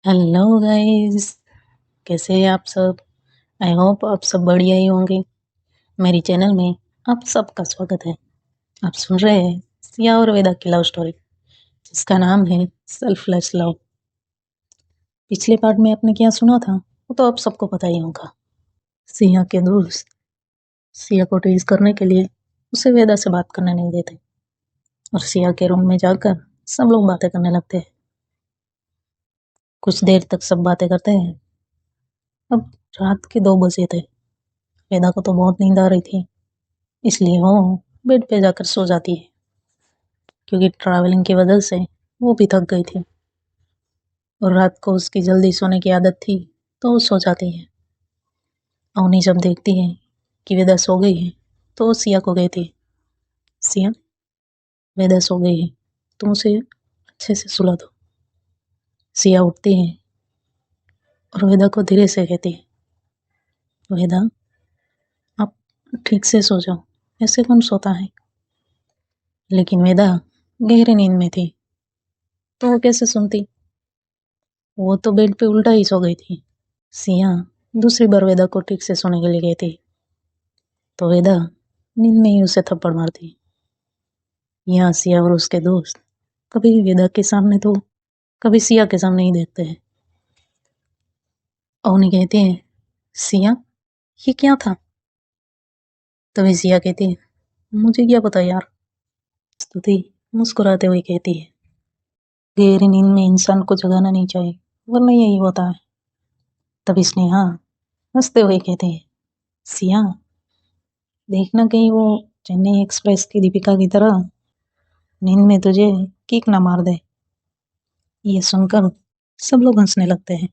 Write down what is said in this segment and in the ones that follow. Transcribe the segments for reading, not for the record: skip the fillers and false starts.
Hello guys, कैसे हैं आप सब। आई होप आप सब बढ़िया ही होंगे। मेरी चैनल में आप सबका स्वागत है। आप सुन रहे हैं सिया और वेदा की लव स्टोरी, जिसका नाम है सेल्फलेस लव। पिछले पार्ट में आपने क्या सुना था वो तो आप सबको पता ही होगा। सिया के दोस्त सिया को टीज करने के लिए उसे वेदा से बात करने नहीं देते और सिया के रूम में जाकर सब लोग बातें करने लगते हैं। कुछ देर तक सब बातें करते हैं। अब रात के 2 बजे थे। वेदा को तो बहुत नींद आ रही थी, इसलिए वो बेड पे जाकर सो जाती है, क्योंकि ट्रैवलिंग की वजह से वो भी थक गई थी और रात को उसकी जल्दी सोने की आदत थी, तो वो सो जाती है। अवनी जब देखती है कि वेदा सो गई है तो वो सिया को कहती है, सिया, वेदा सो गई है, तुम उसे अच्छे से सुला दो। सिया उठती है और वेदा को धीरे से कहती है, वेदा, आप ठीक से सो जाओ, ऐसे कौन सोता है। लेकिन वेदा गहरी नींद में थी, तो वो कैसे सुनती। वो तो बेड पे उल्टा ही सो गई थी। सिया दूसरी बार वेदा को ठीक से सोने के लिए कहती, तो वेदा नींद में ही उसे थप्पड़ मारती। यहाँ सिया और उसके दोस्त कभी वेदा के सामने तो कभी सिया के सामने ही देखते हैं। अवनी कहती है, सिया, ये क्या था। तभी सिया कहती है, मुझे क्या पता यार। स्तुति मुस्कुराते हुए कहती है, गहरी नींद में इंसान को जगाना नहीं चाहिए, वरना यही होता है। तभी स्नेहा हंसते हुए कहती है, सिया, देखना कहीं वो चेन्नई एक्सप्रेस की दीपिका की तरह नींद में तुझे किक ना मार दे। ये सुनकर सब लोग हंसने लगते हैं।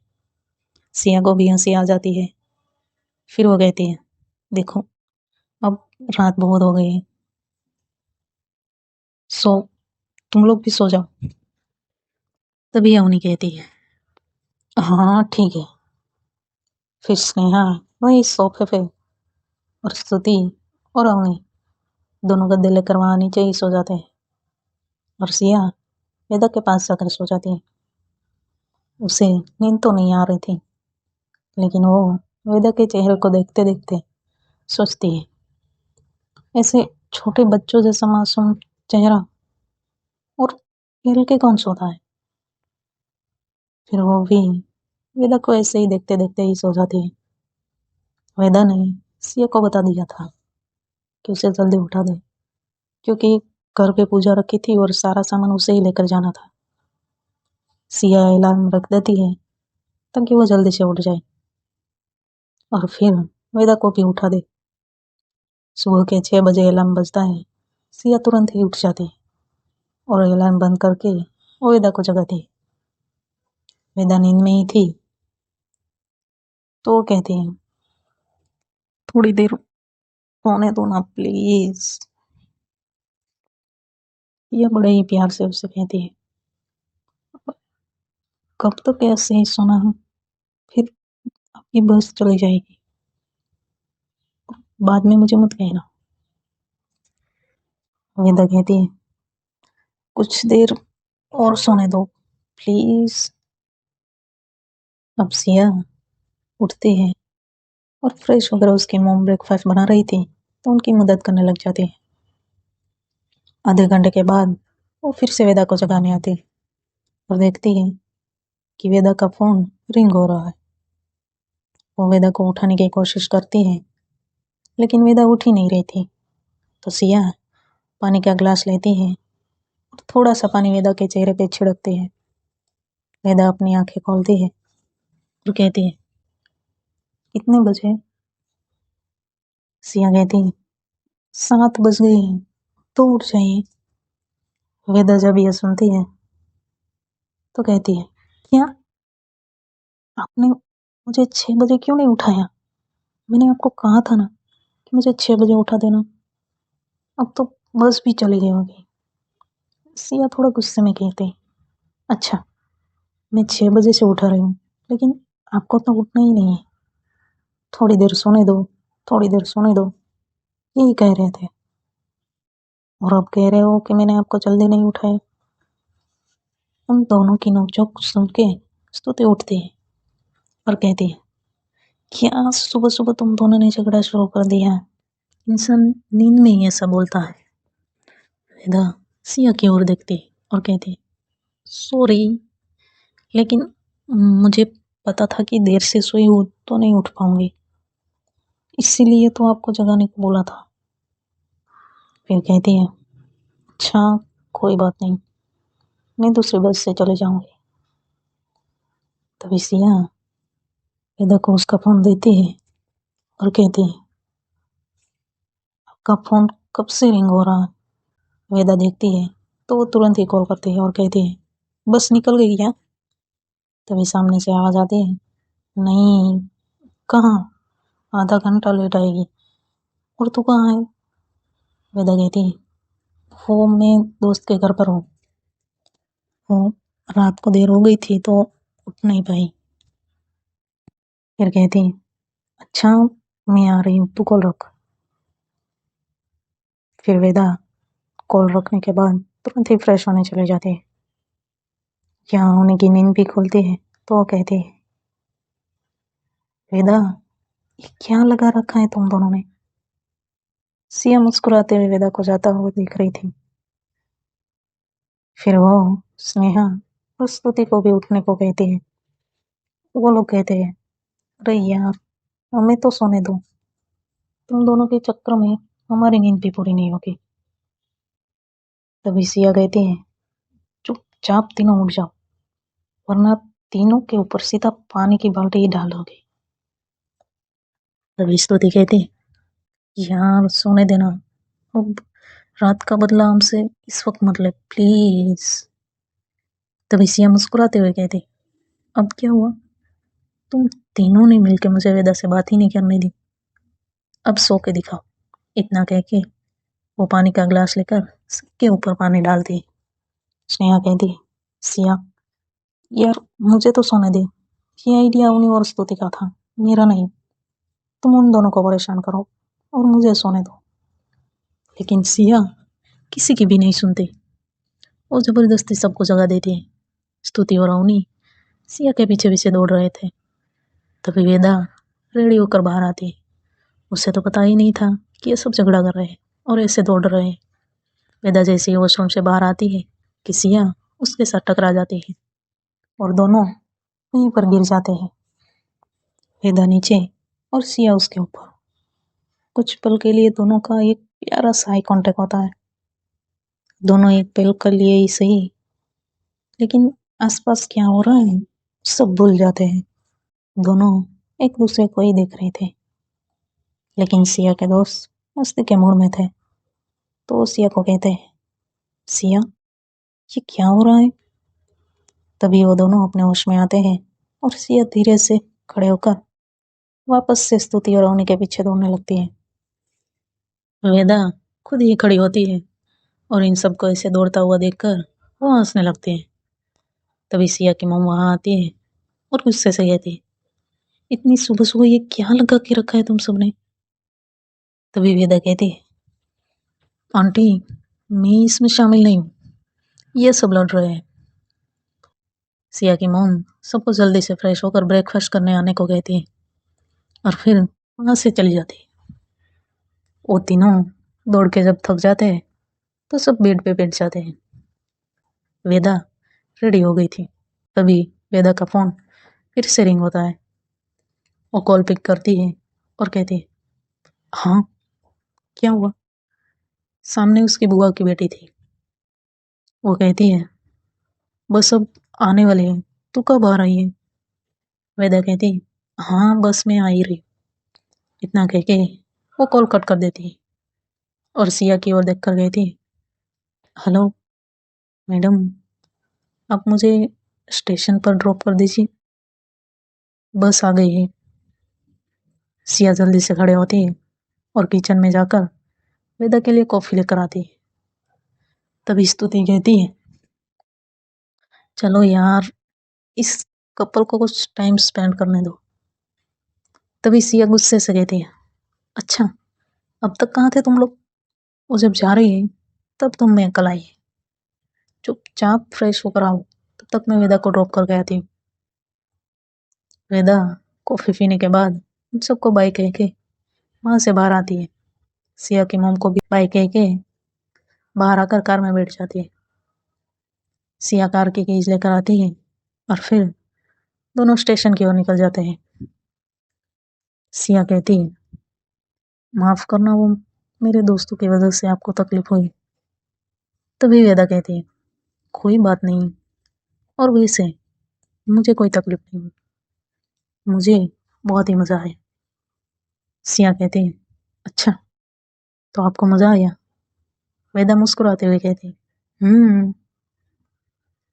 सिया को भी हंसी आ जाती है। फिर वो कहती है, देखो, अब रात बहुत हो गई है, सो तुम लोग भी सो जाओ। तभी अवनी कहती है, हाँ ठीक है। फिर स्नेहा वही सोफे पे और स्तुति और अवनी दोनों गद्दे लेकर वहां नीचे ही सो जाते हैं और सिया वेदा के पास जाकर सो जाती है। उसे नींद तो नहीं आ रही थी, लेकिन वो वेदा के चेहरे को देखते देखते सोचती है, ऐसे छोटे बच्चों जैसा मासूम चेहरा और खेल के कौन सोता है। फिर वो भी वेदा को ऐसे ही देखते देखते ही सो जाती है। वेदा ने सिया को बता दिया था कि उसे जल्दी उठा दे, क्योंकि घर पे पूजा रखी थी और सारा सामान उसे ही लेकर जाना था। सिया अलार्म रख देती है ताकि वो जल्दी से उठ जाए और फिर वेदा को भी उठा दे। सुबह के 6 बजे अलार्म बजता है। सिया तुरंत ही उठ जाती है और अलार्म बंद करके वो वेदा को जगाती है। वेदा नींद में ही थी, तो वो कहती है, थोड़ी देर सोने दो ना प्लीज। ये बड़े ही प्यार से उससे कहती है, कब तक ऐसे ही सोना है, फिर आपकी बस चली जाएगी, बाद में मुझे मत कहना। वेदा कहती है, कुछ देर और सोने दो प्लीज। अब सिया उठती है और फ्रेश होकर उसकी मॉम ब्रेकफास्ट बना रही थी, तो उनकी मदद करने लग जाती है। आधे घंटे के बाद वो फिर से वेदा को जगाने आती है और देखती है कि वेदा का फोन रिंग हो रहा है। वो वेदा को उठाने की कोशिश करती है, लेकिन वेदा उठ ही नहीं रही थी। तो सिया पानी का ग्लास लेती है और थोड़ा सा पानी वेदा के चेहरे पे छिड़कती है। वेदा अपनी आंखें खोलती है और कहती है, कितने बजे। सिया कहती है, 7 बज गए हैं, तो उठ जाइए। वेदा जब यह सुनती है तो कहती है, क्या आपने मुझे 6 बजे क्यों नहीं उठाया। मैंने आपको कहा था ना कि मुझे 6 बजे उठा देना। अब तो बस भी चली गई होगी। सिया थोड़ा गुस्से में कहती, अच्छा, मैं 6 बजे से उठा रही हूँ, लेकिन आपको तो उठना ही नहीं है। थोड़ी देर सोने दो, थोड़ी देर सोने दो, यही कह रहे थे, और अब कह रहे हो कि मैंने आपको जल्दी नहीं उठाया। उन दोनों की नोकझोंक सुन के स्तुति उठती है और कहती है, क्या सुबह सुबह तुम दोनों ने झगड़ा शुरू कर दिया? इंसान नींद में ही ऐसा बोलता है। वेदा सिया की ओर देखती है और कहती है, सॉरी, लेकिन मुझे पता था कि देर से सोई हो तो नहीं उठ पाऊंगी, इसीलिए तो आपको जगाने को बोला था। फिर कहती है, अच्छा कोई बात नहीं, मैं दूसरी बस से चले जाऊंगी। तभी सिया वेदा को उसका फोन देती है और कहती है, आपका फोन कब से रिंग हो रहा है? वेदा देखती है तो वो तुरंत ही कॉल करती है और कहती है, बस निकल गई क्या? तभी सामने से आवाज आती है, नहीं, कहाँ, आधा घंटा लेट आएगी। और तू कहाँ है? वेदा कहती है, वो मैं दोस्त के घर पर हूँ, वो रात को देर हो गई थी तो उठ नहीं पाई। फिर कहती है, अच्छा मैं आ रही हूँ, तू कॉल रख। फिर वेदा कॉल रखने के बाद तुरंत ही फ्रेश होने चले जाती है। यहाँ होने की नींद भी खुलती है तो वो कहती है, वेदा ये क्या लगा रखा है तुम दोनों ने? सिया मुस्कुराते हुए वेदा को जाता हुआ देख रही थी। फिर वो स्नेहा और स्तुति को भी उठने को कहती है। वो लोग कहते हैं, अरे यार हमें तो सोने दो, तुम दोनों के चक्कर में हमारी नींद भी पूरी नहीं होगी। तभी सिया कहती है, चुपचाप तीनों उठ जाओ, वरना तीनों के ऊपर सीधा पानी की बाल्टी ही डालोगे। तभी स्तुति कहती है, यार सोने देना, अब रात का बदला हमसे इस वक्त मत ले प्लीज। तभी सिया मुस्कुराते हुए कहती, अब क्या हुआ, तुम तीनों ने मिलकर मुझे वेदा से बात ही नहीं करने दी, अब सो के दिखाओ। इतना कह के वो पानी का गिलास लेकर सबके ऊपर पानी डालती। स्नेहा कहती, सिया यार मुझे तो सोने दे, ये आइडिया उन्हीं और स्तुति का था, मेरा नहीं। तुम उन दोनों को परेशान करो और मुझे सोने दो। लेकिन सिया किसी की भी नहीं सुनती, वो जबरदस्ती सबको जगा देती है। स्तुति और अवनी सिया के पीछे पीछे दौड़ रहे थे। तभी वेदा रेडी होकर बाहर आती है। उसे तो पता ही नहीं था कि ये सब झगड़ा कर रहे हैं और ऐसे दौड़ रहे हैं। वेदा जैसे ही वॉशरूम से बाहर आती है कि सिया उसके साथ टकरा जाती है और दोनों वहीं पर गिर जाते हैं, वेदा नीचे और सिया उसके ऊपर। कुछ पल के लिए दोनों का एक प्यारा सा आई कांटेक्ट होता है। दोनों एक पल के लिए ही सही, लेकिन आसपास क्या हो रहा है सब भूल जाते हैं। दोनों एक दूसरे को ही देख रहे थे, लेकिन सिया के दोस्त मस्ती के मूड में थे तो वो सिया को कहते हैं, सिया ये क्या हो रहा है? तभी वो दोनों अपने होश में आते हैं और सिया धीरे से खड़े होकर वापस से स्तुति और रोनी के पीछे दौड़ने लगती है। वेदा खुद ही खड़ी होती है और इन सबको ऐसे दौड़ता हुआ देखकर वो हंसने लगती है। तभी सिया की मम्मा वहां आती है और गुस्से से कहती है, इतनी सुबह सुबह ये क्या लगा के रखा है तुम सबने? तभी वेदा कहती है, आंटी मैं इसमें शामिल नहीं हूँ, ये सब लड़ रहे हैं। सिया की मॉम सबको जल्दी से फ्रेश होकर ब्रेकफास्ट करने आने को कहती है और फिर वहां से चली जाती है। वो तीनों दौड़ के जब थक जाते हैं तो सब बेड पे बैठ जाते हैं। वेदा रेडी हो गई थी। तभी वेदा का फोन फिर से रिंग होता है। वो कॉल पिक करती है और कहती है, हाँ क्या हुआ? सामने उसकी बुआ की बेटी थी। वो कहती है, बस अब आने वाले हैं, तू कब आ रही है? वेदा कहती है, हाँ बस मैं आ ही रही। इतना कह के वो कॉल कट कर देती है और सिया की ओर देखकर कहती है, हेलो मैडम, आप मुझे स्टेशन पर ड्रॉप कर दीजिए, बस आ गई है। सिया जल्दी से खड़े होती है और किचन में जाकर वेदा के लिए कॉफी लेकर आती है। तभी स्तुति कहती है, चलो यार इस कपल को कुछ टाइम स्पेंड करने दो। तभी सिया गुस्से से कहती है, अच्छा अब तक कहाँ थे तुम लोग? वो जब जा रही है तब तुम में अकल आई है, चुपचाप फ्रेश होकर आओ, तब तक मैं वेदा को ड्रॉप करके आती हूँ। वेदा कॉफी पीने के बाद उन सबको बाय कह के वहां से बाहर आती है। सिया की मोम को भी बाय कह के बाहर आकर कार में बैठ जाती है। सिया कार की कीज लेकर आती है और फिर दोनों स्टेशन की ओर निकल जाते हैं। सिया कहती है, माफ करना, वो मेरे दोस्तों की वजह से आपको तकलीफ हुई। तभी वेदा कहती है, कोई बात नहीं, और वैसे मुझे कोई तकलीफ नहीं हुई, मुझे बहुत ही मजा आया। सिया कहती है, अच्छा, तो आपको मजा आया? वेदा मुस्कुराते हुए कहती है,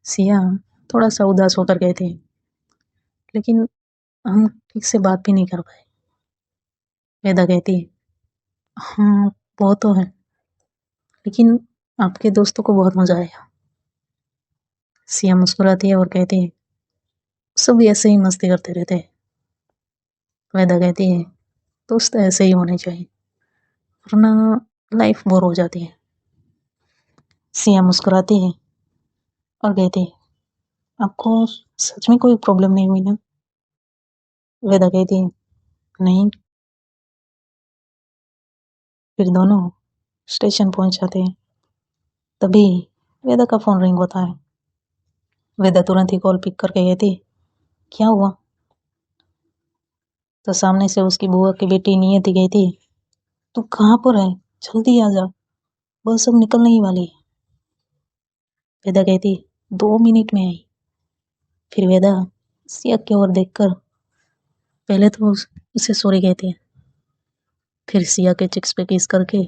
सिया थोड़ा सा उदास होकर कहती है, लेकिन हम ठीक से बात भी नहीं कर पाए। वेदा कहती है, हाँ वो तो है, लेकिन आपके दोस्तों को बहुत मजा आया। सिया मुस्कुराती है और कहती है, सब ऐसे ही मस्ती करते रहते हैं। वेदा कहती है, दोस्त ऐसे ही होने चाहिए, वरना लाइफ बोर हो जाती है। सिया मुस्कुराती है और कहती है, आपको सच में कोई प्रॉब्लम नहीं हुई ना? वेदा कहती है, नहीं। फिर दोनों स्टेशन पहुंच जाते हैं। तभी वेदा का फोन रिंग होता है। वेदा तुरंत ही कॉल पिक करके कहती है, क्या हुआ? तो सामने से उसकी बुआ की बेटी नियति कहती है, तू कहाँ पर है, जल्दी आ जा, बस अब निकलने ही वाली है। वेदा कहती है, 2 मिनट में आई। फिर वेदा सिया की ओर देखकर पहले तो उसे सॉरी कहती है, फिर सिया के चिक्स पे किस करके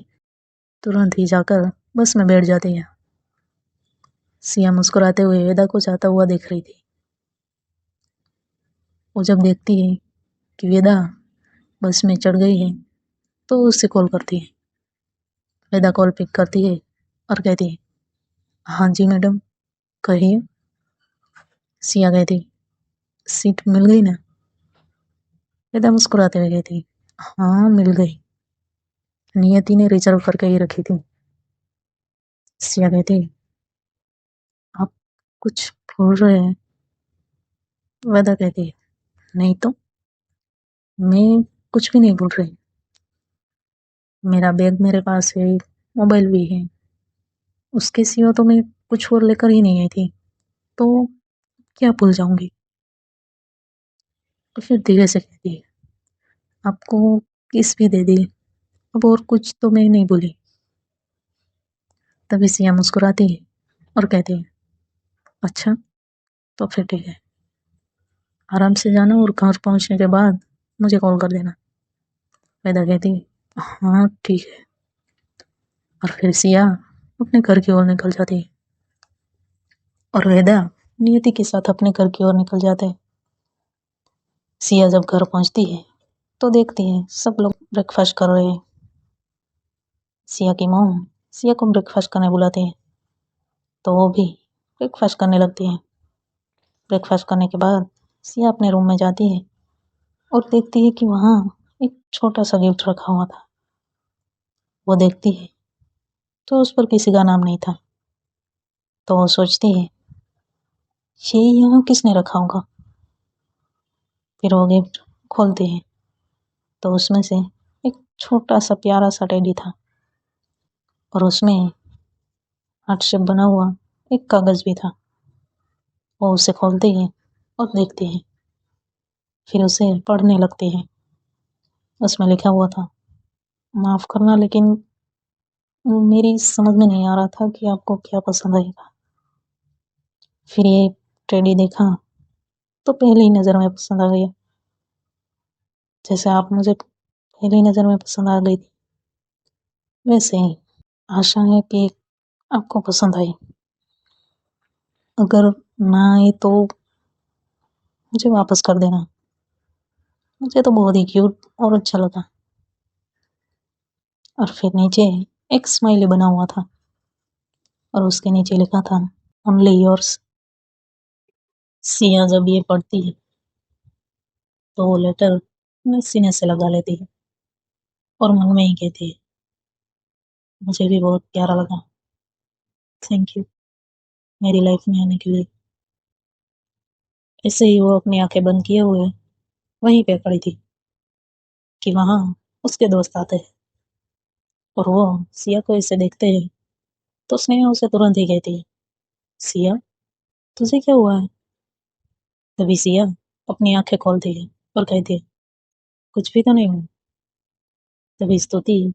तुरंत ही जाकर बस में बैठ जाती है। सिया मुस्कुराते हुए वेदा को जाता हुआ देख रही थी। वो जब देखती है कि वेदा बस में चढ़ गई है तो उससे कॉल करती है। वेदा कॉल पिक करती है और कहती है, हाँ जी मैडम, कहिए। सिया कहती, सीट मिल गई ना? वेदा मुस्कुराते हुए कहती, हाँ मिल गई, नियति ने रिजर्व करके ही रखी थी। सिया कहती, आप कुछ भूल रहे हैं? वेदा कहती, नहीं तो, मैं कुछ भी नहीं भूल रही, मेरा बैग मेरे पास है, मोबाइल भी है, उसके सिवा तो मैं कुछ और लेकर ही नहीं आई थी, तो क्या भूल जाऊंगी? तो फिर धीरे से कहती है, आपको किस भी दे दी, अब और कुछ तो मैं नहीं भूली। तभी सिया मुस्कुराती है और कहती है, अच्छा, तो फिर ठीक है, आराम से जाना और घर पहुंचने के बाद मुझे कॉल कर देना। वेदा कहती है, हाँ ठीक है। और फिर सिया अपने घर की ओर निकल जाती है और वेदा नियति के साथ अपने घर की ओर निकल जाते हैं। सिया जब घर पहुंचती है तो देखती है सब लोग ब्रेकफास्ट कर रहे हैं। सिया की मॉम सिया को ब्रेकफास्ट करने बुलाती है तो वो भी ब्रेकफास्ट करने लगती है। ब्रेकफास्ट करने के बाद सिया अपने रूम में जाती है और देखती है कि वहाँ एक छोटा सा गिफ्ट रखा हुआ था। वो देखती है तो उस पर किसी का नाम नहीं था, तो वो सोचती है, ये यहाँ किसने रखा होगा? फिर वो गिफ्ट खोलती है तो उसमें से एक छोटा सा प्यारा सा टेडी था और उसमें हार्ट शेप बना हुआ एक कागज भी था। वो उसे खोलती है और देखती है, फिर उसे पढ़ने लगती है। उसमें लिखा हुआ था, माफ करना, लेकिन मेरी समझ में नहीं आ रहा था कि आपको क्या पसंद आएगा। फिर ये टेडी देखा तो पहली ही नजर में पसंद आ गया, जैसे आप मुझे पहली नजर में पसंद आ गई थी, वैसे ही आशा है कि आपको पसंद आई। अगर ना आए तो मुझे वापस कर देना, मुझे तो बहुत ही क्यूट और अच्छा लगा। और फिर नीचे एक स्माइली बना हुआ था और उसके नीचे लिखा था, ओनली योर्स। सिया जब ये पढ़ती है तो वो लेटर अपने सीने से लगा लेती है और मन में ही कहती है, मुझे भी बहुत प्यारा लगा, थैंक यू मेरी लाइफ में आने के लिए। ऐसे ही वो अपनी आंखें बंद किए हुए वहीं पे खड़ी थी कि वहाँ उसके दोस्त आते हैं और वो सिया को ऐसे देखते हैं तो स्नेहा उसे तुरंत ही कहती है, सिया, तुझे क्या हुआ है? तभी सिया अपनी आंखें खोलती है और कहती है, कुछ भी तो नहीं हुआ। तभी स्तुति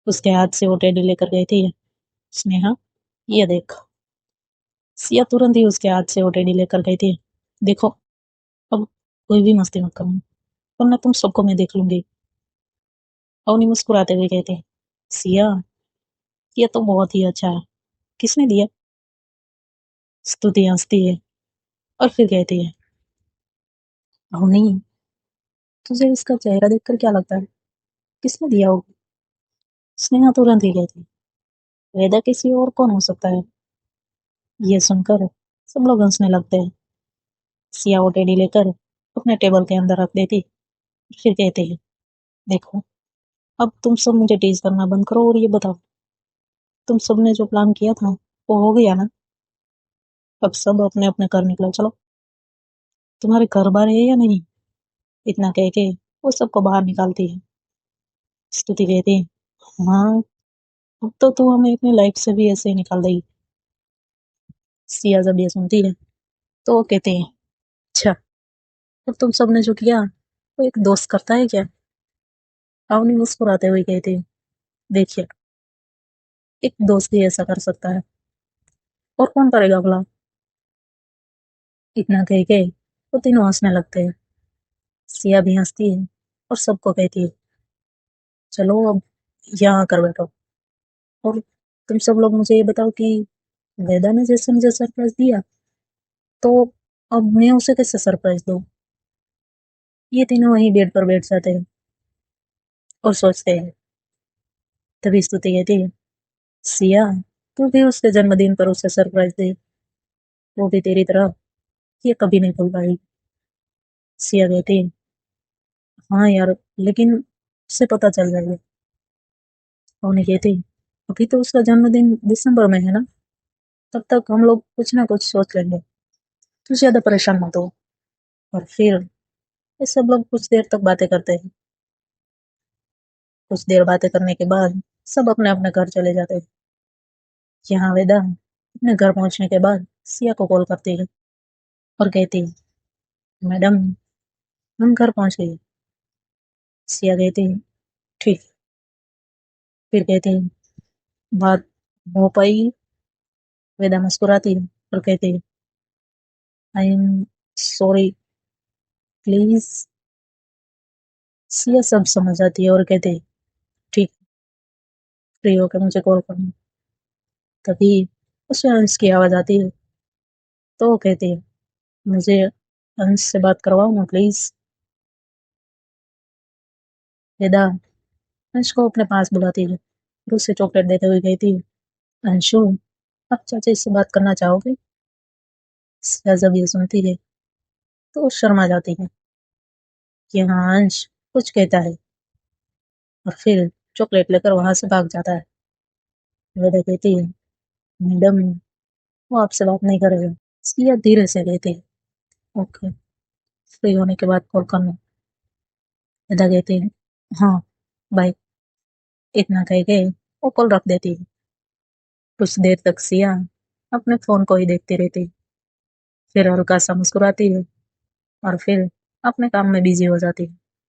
उसके हाथ से वो टेडी लेकर गई थी। स्नेहा, ये देख। सिया तुरंत ही उसके हाथ से वो टेडी लेकर गई थी। देखो, अब कोई भी मस्ती मत करना, वरना तुम सबको मैं देख लूंगी। अवनी मुस्कुराते हुए कहते हैं, सिया, ये तो बहुत ही अच्छा है। किसने दिया? स्तुति हंसती है और फिर कहती है, अवनी, तुझे इसका चेहरा देखकर क्या लगता है? किसने दिया होगा? स्नेहा तुरंत ही कहती है, वेदा किसी और कौन हो सकता है? ये सुनकर सब लोग हंसने लगते हैं। सिया वो टेडी लेकर अपने टेबल के अंदर रख देती, फिर कहती है, देखो, अब तुम सब मुझे टीज करना बंद करो और ये बताओ, तुम सब ने जो प्लान किया था वो हो गया ना? अब सब अपने अपने घर निकलो, चलो। तुम्हारे घर बार है या नहीं? इतना कह के वो सबको बाहर निकालती है। स्तुति कहती है, हाँ, अब तो तू हमें अपनी लाइफ से भी ऐसे ही निकाल देगी। सिया जब ये सुनती है तो वो कहती है, अच्छा, अब तुम सब ने जो किया वो एक दोस्त करता है क्या? अवनी मुस्कुराते हुए कहती है, देखिए, एक दोस्त ही ऐसा कर सकता है, और कौन करेगा भला? इतना कह के वो तीनों हंसने लगते हैं। सिया भी हंसती है और सबको कहती है, चलो अब यहाँ आकर बैठो, और तुम सब लोग मुझे ये बताओ कि वेदा ने जैसे मुझे सरप्राइज दिया, तो अब मैं उसे कैसे सरप्राइज दूँ? ये तीनों वहीं बेड पर बैठ जाते हैं और सोचते हैं। तभी स्तुति कहती है, सिया, तू भी उसके जन्मदिन पर उसे सरप्राइज दे, वो भी तेरी तरह ये कभी नहीं भूल पाएगी। सिया कहती है, हाँ यार, लेकिन उसे पता चल जाएगा। उन्हें कहती है, अभी तो उसका जन्मदिन दिसंबर में है ना, तब तक हम लोग कुछ ना कुछ सोच लेंगे, तू ज्यादा परेशान मत हो। और फिर ये सब लोग कुछ देर तक बातें करते हैं। कुछ देर बातें करने के बाद सब अपने अपने घर चले जाते हैं। यहाँ वेदा अपने घर पहुंचने के बाद सिया को कॉल करती है और कहती है, मैडम, हम घर पहुंच गए। सिया कहती है, ठीक। फिर कहती है, बात हो पाई? वेदा मुस्कुराती है और कहती है, I am sorry, please. Siya सब समझ जाती है और कहती है, ठीक, फ्री होकर मुझे कॉल करना। तभी उसमें अंश की आवाज आती है तो वो कहती है, मुझे अंश से बात करवाओ ना प्लीज। वेदा अंश को अपने पास बुलाती है और उसे चॉकलेट देते हुए कहती है, अंशु, आप चाचा से बात करना चाहोगे? सिया जब ये सुनती है तो वो शर्मा जाती है कि हाँ, अंश कुछ कहता है, और फिर चॉकलेट लेकर वहां से भाग जाता है। वेदा कहती है, मैडम, वो आपसे बात नहीं करेगा। सिया धीरे से कहती है, ओके, फ्री होने के बाद कॉल करना। वेदा कहती है, हाँ, बाय। इतना कह के वो कॉल रख देती है। कुछ देर तक सिया अपने फोन को ही देखती रहती है, फिर हल्का सा मुस्कुराती है और फिर अपने काम में बिजी हो जाती है।